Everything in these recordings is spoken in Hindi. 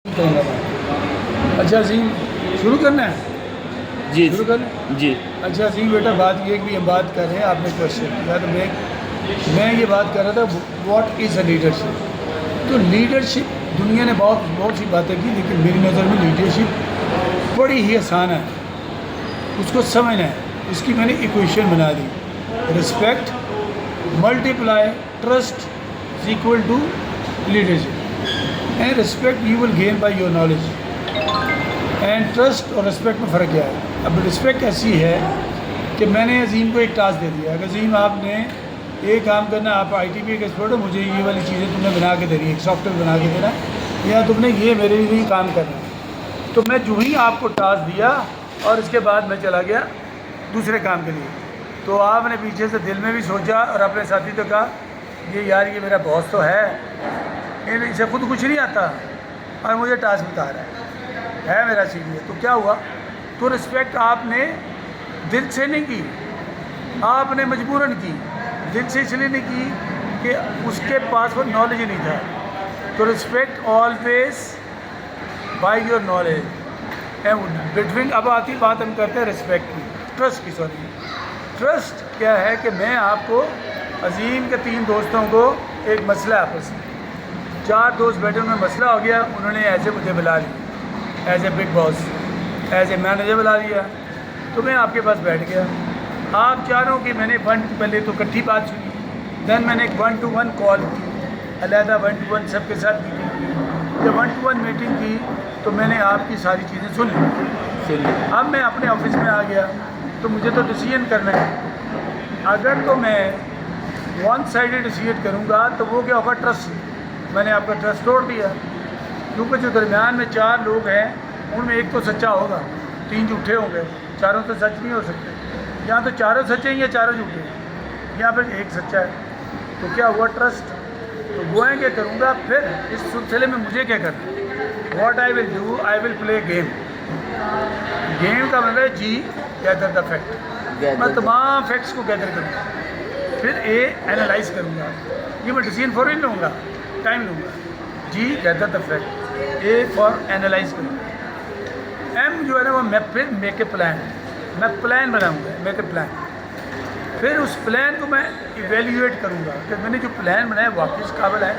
अच्छा अजीम, शुरू करना है? जी शुरू कर जी। अच्छा अजीम बेटा, बात ये कि हम बात कर रहे हैं, आपने क्वेश्चन किया तो मैं ये बात कर रहा था व्हाट इज़ अ लीडरशिप। तो लीडरशिप दुनिया ने बहुत सी बातें की, लेकिन मेरी नज़र में लीडरशिप बड़ी ही आसान है, उसको समझना है। इसकी मैंने इक्वेशन बना दी, respect multiply trust is equal to leadership. And respect you will gain by your knowledge, and trust और रिस्पेक्ट में फ़र्क क्या है। अब रिस्पेक्ट ऐसी है कि मैंने अजीम को एक टास्क दे दिया कि अजीम आपने एक काम करना, आप आईटी के एक्सपर्ट हो, मुझे ये वाली चीज़ें तुमने बना के देनी है, एक सॉफ्टवेयर बना के देना है, या तुमने ये मेरे लिए काम करना है। तो मैं जो ही आपको टास्क दिया और इसके बाद मैं चला गया दूसरे काम के लिए, तो आपने पीछे से दिल में भी सोचा और अपने साथी तो कहा ये यार ये मेरा बॉस तो है, इसे खुद कुछ नहीं आता और मुझे टास्क बता रहा है मेरा सीनियर। तो क्या हुआ? तो रिस्पेक्ट आपने दिल से नहीं की, आपने मजबूरन की। दिल से इसलिए नहीं की कि उसके पास वो नॉलेज नहीं था। तो respect always bye your knowledge and between. अब आती बात हम करते हैं रिस्पेक्ट की, ट्रस्ट की। सॉरी, ट्रस्ट क्या है कि मैं आपको, अजीम के 3 दोस्तों को एक मसला है आपस में, 4 दोस्त बैठे, उनमें मसला हो गया, उन्होंने ऐसे मुझे बुला लिया as a big boss, as a manager बुला लिया। तो मैं आपके पास बैठ गया, आप चारों की मैंने पहले तो इकट्ठी बात सुनी, देन मैंने एक 1-to-1 कॉल की, अलहदा 1-to-1 सबके साथ मीटिंग की। जब 1-to-1 मीटिंग की तो मैंने आपकी सारी चीज़ें सुन ली। अब मैं अपने ऑफिस में आ गया, तो मुझे तो डिसीजन करना है। अगर तो मैं वन साइडेड डिसीजन करूँगा तो वो क्या होगा? ट्रस्ट। मैंने आपका ट्रस्ट तोड़ दिया, क्योंकि जो दरमियान में 4 लोग हैं उनमें एक तो सच्चा होगा, 3 झूठे होंगे, चारों तो सच नहीं हो सकते। यहाँ तो चारों सच्चे हैं या चारों झूठे हैं, यहाँ पर एक सच्चा है। तो क्या हुआ? ट्रस्ट। तो वो है क्या करूँगा फिर इस सिलसिले में मुझे क्या करना? What I will do, I will play game. Game का मतलब है जी गैदर द फैक्ट। मैं तमाम फैक्ट्स को गैदर करूँगा, फिर ए एनालाइज करूँगा। ये मैं डिसीजन फॉर नहीं लूँगा, टाइम लूँगा। G gather the fact, A for analyse करूँगा, एम जो है ना वो मैं फिर मेक ए प्लान। मैं प्लान बनाऊँगा, मेक ए प्लान। फिर उस प्लान को मैं इवेल्यूएट करूँगा कि मैंने जो प्लान बनाया वाकई इस काबिल है।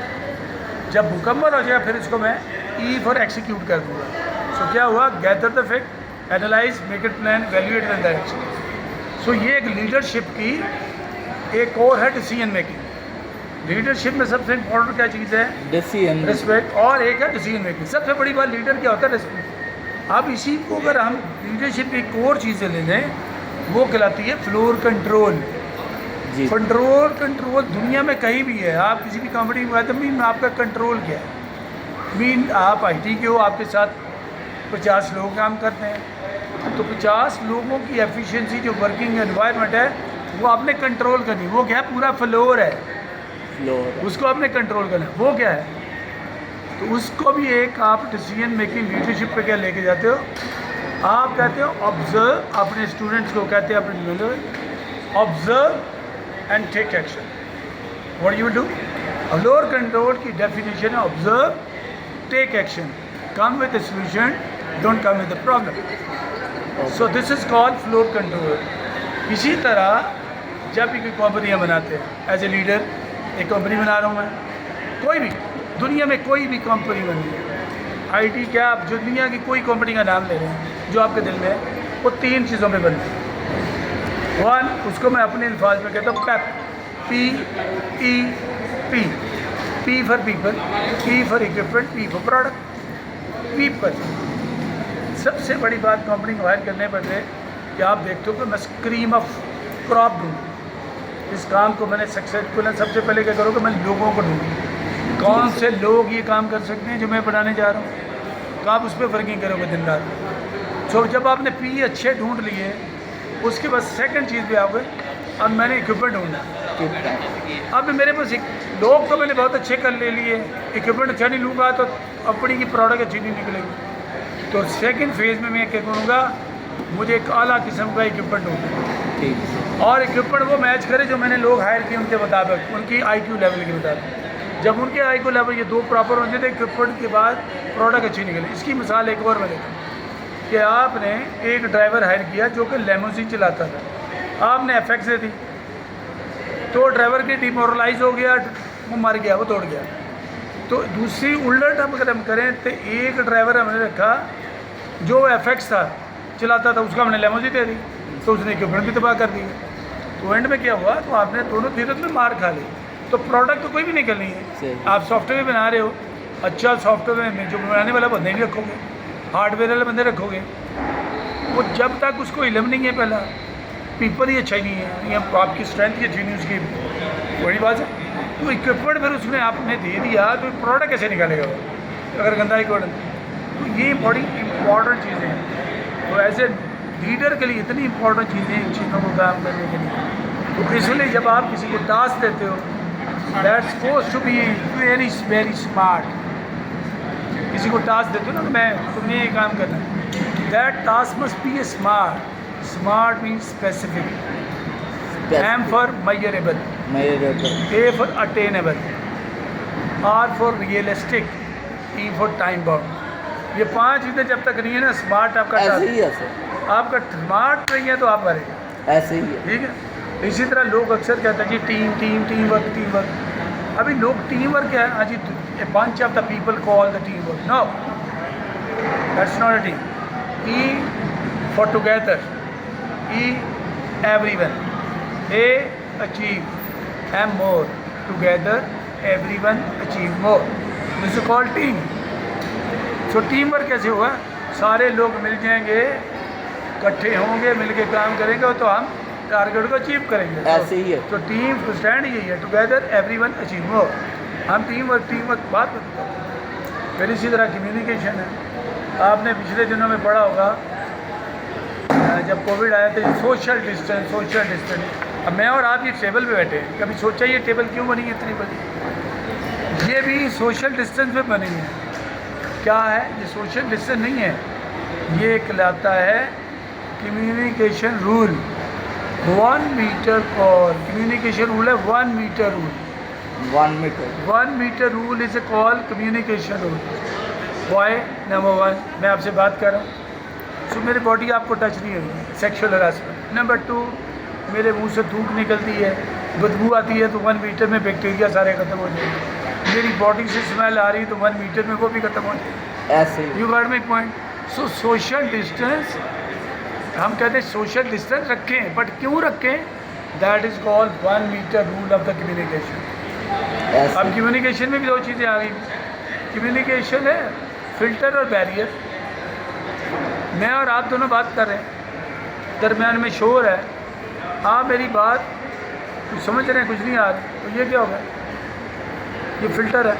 जब मुकम्मल हो जाएगा फिर इसको मैं ई फॉर एग्जीक्यूट कर दूँगा। सो क्या हुआ? Gather the fact, analyse, make it plan, evaluate the direction. So ये एक लीडरशिप की एक और है डिसीजन मेकिंग। लीडरशिप में सबसे इम्पोर्टेंट क्या चीज़ है? डिसीजन, रिस्पेक्ट, और एक है डिसीजन मेकिंग। सबसे बड़ी बात लीडर क्या होता है? रिस्पेक्ट। अब इसी को अगर हम लीडरशिप की एक और चीज़ें ले लें, वो कहलाती है फ्लोर कंट्रोल। कंट्रोल दुनिया में कहीं भी है, आप किसी भी कंपनी में आते मीन आपका कंट्रोल क्या है? मीन आप आईटी के हो, आपके साथ 50 लोग काम करते हैं, तो 50 लोगों की एफिशिएंसी जो वर्किंग एनवायरनमेंट है वो आपने कंट्रोल करनी। वो क्या है? पूरा फ्लोर है, उसको आपने कंट्रोल करना है। वो क्या है? तो उसको भी एक आप डिसीजन मेकिंग लीडरशिप पे क्या लेके जाते हो? आप कहते हो ऑब्जर्व, अपने स्टूडेंट्स को कहते हैं अपने observe and take action. What you will do? Floor control की डेफिनेशन है observe, take action, come with the solution, don't come with the problem. So this is called floor control. इसी तरह जब भी कोई कंपनियाँ बनाते हैं, एज ए लीडर एक कंपनी बना रहा हूँ मैं, कोई भी दुनिया में कोई भी कंपनी बनी है, आईटी क्या, आप जो दुनिया की कोई कंपनी का नाम ले रहे हैं जो आपके दिल में है, वो 3 चीज़ों में बनती है। 1, उसको मैं अपने अल्फाज में कहता हूँ pep, PEP, P for people, P for equipment, P for product. People सबसे बड़ी बात कंपनी को हायर करने पर है कि आप देखते हो कि मैं क्रीम ऑफ क्रॉप ढूँढूँ। इस काम को मैंने सक्सेसफुल, सबसे पहले क्या करूँ कि मैं लोगों को ढूँढूँ, कौन से लोग ये काम कर सकते हैं जो मैं बनाने जा रहा हूँ, तो आप उस पर वर्किंग करोगे दिन रात। सो जब आपने पी अच्छे ढूंढ लिए, उसके बाद सेकंड चीज़ पे आओगे, अब मैंने इक्विपमेंट ढूंढना। अब मेरे पास लोग तो मैंने बहुत अच्छे कर ले लिए, इक्विपमेंट अच्छा नहीं लूँगा तो अपनी की प्रोडक्ट अच्छी नहीं निकलेगी। तो सेकंड फेज़ में मैं क्या करूँगा? मुझे एक आला किस्म का इक्विपमेंट ढूंढना, और इक्विपमेंट वो मैच करे जो मैंने लोग हायर किए उनके मुताबिक, उनकी IQ लेवल के मुताबिक। जब उनके आई को लेवल ये दो प्रॉपर होने थे इक्विपमेंट के बाद प्रोडक्ट अच्छी निकली। इसकी मिसाल एक और मैं देता हूँ कि आपने एक ड्राइवर हायर किया जो कि लेमोसिन चलाता था, आपने एफएक्स दे दी तो ड्राइवर की डिमोरलाइज हो गया, वो मर गया, वो दौड़ गया। तो दूसरी उल्ट हम अगर हम करें तो एक ड्राइवर हमने रखा जो एफएक्स था चलाता था, उसका हमने लेमोसिन दे दी तो उसने इक्विपमेंट भी तबाह कर दी। तो एंड में क्या हुआ, तो आपने दोनों तीरथ में मार खा ली। तो प्रोडक्ट तो कोई भी निकलनी है। आप सॉफ्टवेयर बना रहे हो, अच्छा सॉफ्टवेयर में जो बनाने वाला बंदे नहीं रखोगे, हार्डवेयर वाले बंदे रखोगे, वो जब तक उसको इलम नहीं है, पहला पीपल ही अच्छा ही नहीं है, या आपकी स्ट्रेंथ ही अच्छी नहीं उसकी, बड़ी बात है। तो इक्विपमेंट फिर उसने आपने दे दिया तो प्रोडक्ट कैसे निकालेगा वो, अगर गंदा इक्विपमेंट। तो ये बड़ी इंपॉर्टेंट चीज़ें हैं। तो ऐसे लीडर के लिए इतनी इंपॉर्टेंट चीज़ें इन चीज़ों को काम करने के लिए। तो इसलिए जब आप किसी को टास्क देते हो, that's suppose to be very very smart. किसी को टास्क देते हो ना, तो मैं तुमने ये काम करना है, that task must be a smart. Smart means specific, M for measurable, A for attainable, R for realistic, E for time bound. ये 5 चीज़ें जब तक नहीं है ना, स्मार्ट आपका आपका स्मार्ट नहीं है तो आप मरेंगे। ऐसे ही है, ठीक है। इसी तरह लोग अक्सर कहते हैं जी टीम वर्क। अभी लोग टीम वर्क क्या है, हाँ जी, A bunch of the people call the team work. No, that's not a team. E for together, E everyone, A achieve, M more, together everyone achieve more, this is called team. So team work कैसे हुआ, सारे लोग मिल जाएंगे, इकट्ठे होंगे, मिलके काम करेंगे तो हम टारगेट को अचीव करेंगे। ऐसे ही है। तो टीम स्टैंड यही है, टुगेदर एवरीवन अचीव मोर। हम टीम वर्क बात करते हैं। फिर इसी तरह कम्युनिकेशन है। आपने पिछले दिनों में पढ़ा होगा, जब कोविड आया था, सोशल डिस्टेंस। अब मैं और आप ये टेबल पे बैठे हैं, कभी सोचा ये टेबल क्यों बनी है इतनी बड़ी? ये भी सोशल डिस्टेंस पे बनी है। क्या है ये? सोशल डिस्टेंस नहीं है, ये कहलाता है communication rule. 1 metre call, communication rule है 1 metre rule. 1 metre rule is a call communication rule. Why? Number 1, मैं आपसे बात कर रहा हूँ, सो मेरी बॉडी आपको टच नहीं होगी, सेक्सुअल हरासमेंट। नंबर 2, मेरे मुंह से थूक निकलती है, बदबू आती है, तो 1 मीटर में बैक्टीरिया सारे ख़त्म हो जाएंगे। मेरी बॉडी से स्मेल आ रही तो 1 मीटर में वो भी ख़त्म हो जाएगी। ऐसे you got my point. So social distance, हम कहते हैं सोशल डिस्टेंस रखें, बट क्यों रखें? That is called 1 metre rule of the communication. अब कम्युनिकेशन में भी 2 चीज़ें आ गई। कम्युनिकेशन है फिल्टर और बैरियर। मैं और आप दोनों बात कर रहे हैं, दरमियान में शोर है, आप मेरी बात कुछ समझ रहे हैं, कुछ नहीं आ रही, तो ये क्या होगा? ये फिल्टर है,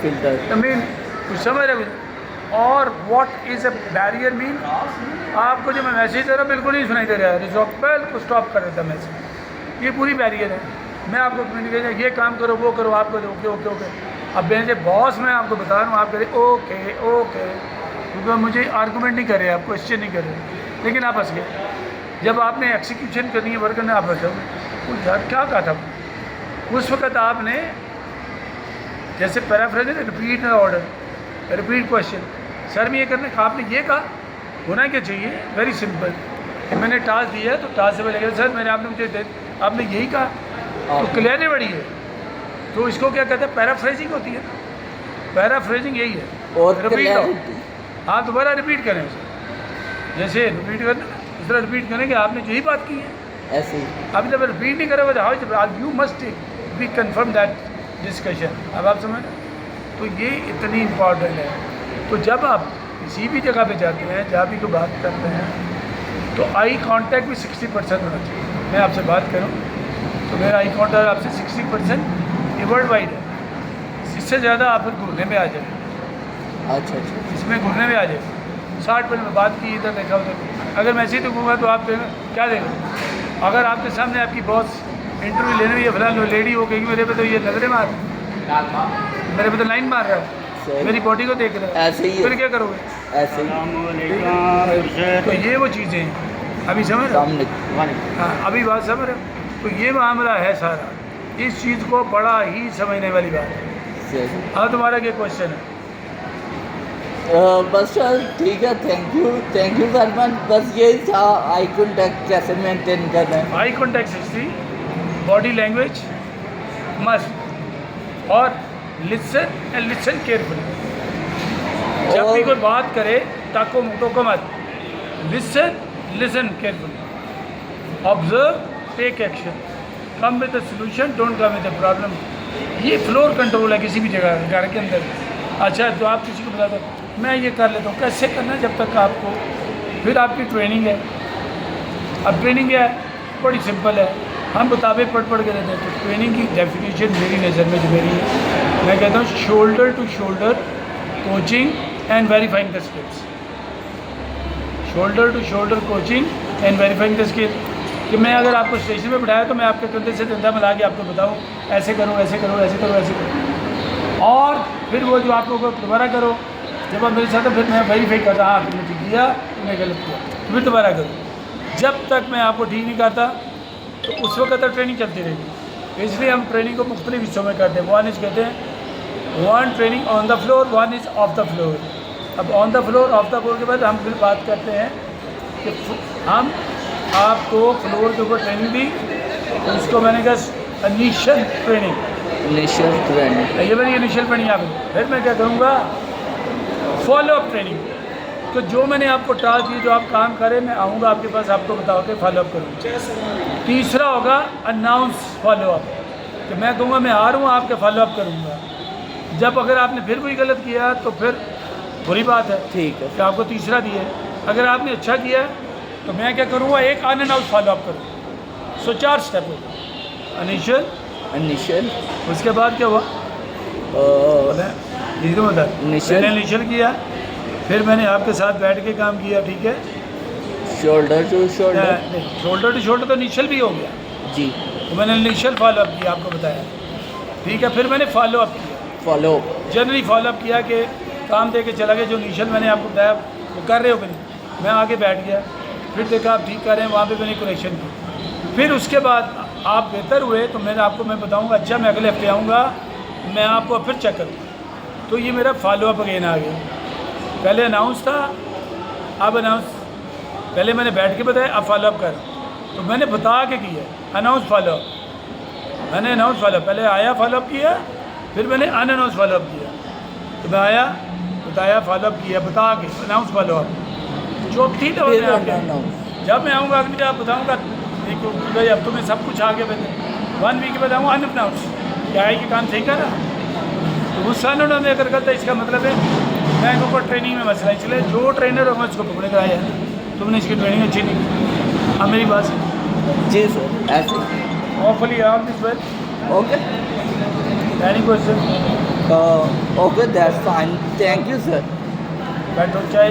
फिल्टर मीन कुछ समझ रहे कुछ। और what is a barrier mean, आपको जो मैं मैसेज दे रहा हूँ बिल्कुल नहीं सुनाई दे रहा है, बिल्कुल को स्टॉप कर देता मैसेज, ये पूरी बैरियर है। मैं आपको कम्युनिकेशन, ये काम करो, वो करो, आप करो, ओके। अब मेरे बॉस मैं आपको बता रहा हूँ, आप करें ओके, क्योंकि मुझे आर्गूमेंट नहीं कर रहे, आप क्वेश्चन नहीं कर रहे, लेकिन आप हंस गए। जब आपने एक्सिक्यूशन करनी है, वर्क करना, आप हंस गए। यार क्या कहा था उस वक्त आपने? जैसे पैराफ्रेज है, repeat order, repeat question, sir मैं ये करने का, आपने ये कहा, होना क्या चाहिए? वेरी सिंपल, मैंने टास्क दिया है तो टास्क से पहले सर मैंने आपने यही कहा, तो क्लियरिटी बड़ी है। तो इसको क्या कहते हैं? पैराफ्रेजिंग होती है। पैराफ्रेजिंग यही है, और रिपीट। हाँ, दोबारा रिपीट करें उसे, जैसे रिपीट करना, इस तरह रिपीट करेंगे, आपने यही बात की है, ऐसे ही। अब जब रिपीट नहीं करोगे तो how you must be confirm that discussion. अब आप समझ, तो ये इतनी इम्पॉर्टेंट है। तो जब आप किसी भी जगह पे जाते हैं, जहाँ भी कोई बात करते हैं, तो आई कांटेक्ट भी 60% होना चाहिए। मैं आपसे बात करूँ तो मेरा आई कांटेक्ट आपसे 60% ये वर्ल्ड वाइड है, इससे ज़्यादा आप घूरने में आ जाए। अच्छा, इसमें घूरने में आ जाए। 60% में बात की, इधर देखा उधर। अगर मैं ऐसे ही देखूँगा तो आप देगा क्या देगा? अगर आपके सामने आपकी बॉस इंटरव्यू लेने में ये फिलहाल लेडी हो गई, मेरे पे तो ये नजरें मार, मेरे पे तो लाइन मार रहा है, मेरी बॉडी को देख रहा है, ऐसे ही फिर क्या करोगे? ऐसे ही। तो ये वो चीज़ें हैं, अभी समझ रहे हो? हाँ, अभी बात समझ रहे हो? तो ये मामला है सारा, इस चीज़ को बड़ा ही समझने वाली बात है। सर हाँ, तुम्हारा क्या क्वेश्चन है? बस सर ठीक है, थैंक यू वेरी मच। बस यही था, आई कॉन्टैक्ट कैसे मेंटेन करना है। Eye contact history, body language must, और लिसन एंड लिसन केयरफुली। जब भी और- कोई बात करे टाको टोको मत, listen carefully, observe, take action, come with the solution, don't come with the problem. ये फ्लोर कंट्रोल है किसी भी जगह घर के अंदर। अच्छा, तो आप किसी को बता दो मैं ये कर लेता हूँ, कैसे करना है जब तक आपको, फिर आपकी ट्रेनिंग है। अब ट्रेनिंग है बड़ी सिंपल है, हम मुताबिक पढ़ के देते हैं। तो ट्रेनिंग की डेफिनेशन मेरी नज़र में जो मेरी है, मैं कहता हूँ shoulder to shoulder coaching and verifying the skills. Shoulder to shoulder coaching and verifying the skill, कि मैं अगर आपको स्टेशन पे बिठाया तो मैं आपके कंधे से कंधा मिला के आपको बताऊँ ऐसे करो, ऐसे करो, ऐसे करो, ऐसे करो, और फिर वो जो आप लोगों को दोबारा करो। जब आप मेरे साथ हो, फिर मैं वेरीफाई करता, हाँ तुमने ठीक किया, तुमने गलत किया, तो फिर दोबारा करो। जब तक मैं आपको ठीक नहीं करता तो उस वक्त तक ट्रेनिंग चलती रहेगी। इसलिए हम ट्रेनिंग को मुख्तलिफ हिस्सों में करते हैं। वन इज कहते हैं one training on the floor, one is off the floor. अब on the floor, off the floor के बाद हम फिर बात करते हैं कि हम आपको फ्लोर के ऊपर ट्रेनिंग दी, तो उसको मैंने कहा इनिशियल ट्रेनिंग, इनिशियल ट्रेनिंग। ये मेरी इनिशियल ट्रेनिंग आप। फिर मैं क्या करूँगा, फॉलो अप ट्रेनिंग। तो जो मैंने आपको टास्क दिए, जो आप काम करें, मैं आऊँगा आपके पास, आपको बताओ के फॉलो अप करूँगा। तीसरा होगा अनाउंस फॉलो अप, कि मैं कहूँगा मैं आ रहा हूँ, आपके फॉलो अप करूँगा। जब अगर आपने फिर कोई गलत किया तो फिर बुरी बात है, ठीक है कि आपको तीसरा दिए। अगर आपने अच्छा किया तो मैं क्या करूँगा, एक अनअनाउंस फॉलो अप करूँगा। सो 4 स्टेप होगा, इनिशियल, उसके बाद क्या हुआ, मैंने इनिशियल किया, फिर मैंने आपके साथ बैठ के काम किया, ठीक है। Shoulder to shoulder. Shoulder to shoulder तो इनिशियल भी हो गया, जी, तो मैंने इनिशियल फॉलो अप किया, आपको बताया, ठीक है। फिर मैंने फॉलो अप किया, फॉलो जनरली फॉलो अप किया कि काम दे के चला गया। जो इनिशियल मैंने आपको बताया वो कर रहे हो कि नहीं, मैं आगे बैठ गया, फिर देखा आप ठीक कर रहे हैं, वहाँ पे मैंने करेक्शन की। फिर उसके बाद आप बेहतर हुए तो मैं बताऊँगा अच्छा मैं अगले हफ्ते आऊँगा, मैं आपको फिर चेक करूँगा। तो ये मेरा फॉलो अप अगेन आ गया। पहले अनाउंस था, अब अनाउंस, पहले मैंने बैठ के बताया, अब फॉलो अप कर। तो मैंने बता के किया अनाउंस फॉलो अप, मैंने अनाउंस फॉलो अप, पहले आया फॉलो अप किया, फिर मैंने अनअनाउंस फॉलो अप किया। तो मैं आया, बताया, फॉलो अप किया, बता के अनाउंस फॉलो अप। चौथी दफ़ा फिर मैं आके, अनाउंस। जब मैं आऊँगा अगली आप बताऊँगा, देखो भाई अब तो मैं सब कुछ आगे बताऊँ, 1 वीक के बताऊँगा अनअनाउंस, क्या है कि काम सही कर रहा। तो उस साल उन्होंने अगर करता, इसका मतलब है मैं ऊपर ट्रेनिंग में मसला, इसलिए जो ट्रेनर होगा उसको पकड़े कर आया, तुमने इसकी ट्रेनिंग अच्छी नहीं की। अब मेरी बात सुन। जी सर, ऐसे hopefully all this well. Okay any question? Okay, that's fine, thank you sir. बैठो, चाय